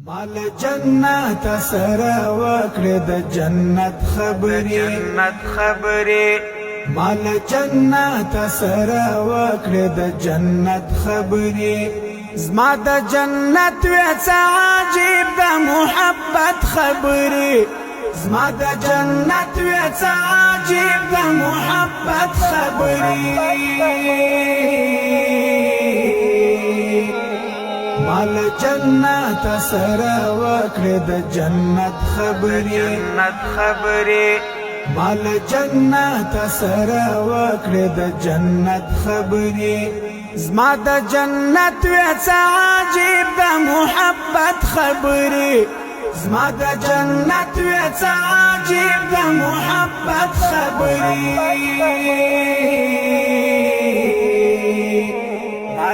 مال جنت سره وکړه د جنت خبرې مال جنت سره وکړه د جنت خبرې زما د جنت وڅ عجیب د محبت خبرې زما د جنت وڅ عجیب د محبت خبرې مال جنت سره وکړه د جنت خبرې مال جنت سره وکړه د جنت خبرې زما د جنت وڅ عجیب د محبت خبرې زما د جنت وڅ عجیب د محبت خبرې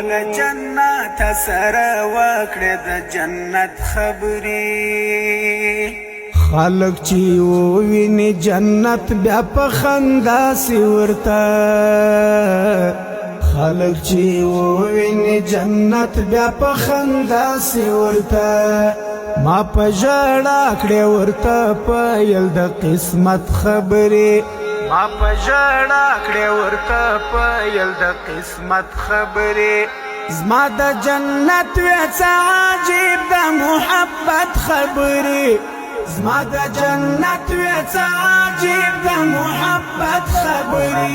مال جنت سره وکړه د جنت خبرې خلق چې وویني جنت بیا په خندا سي ورته خلق چې وویني جنت بیا په خندا سي ورته ما په ژړا کړې ورته په یل د قسمت خبرې ما په ژړا کړې ورته په یل د قسمت خبرې زما د جنت وڅ عجیب د محبت خبرې زما د جنت وڅ عجیب د محبت خبرې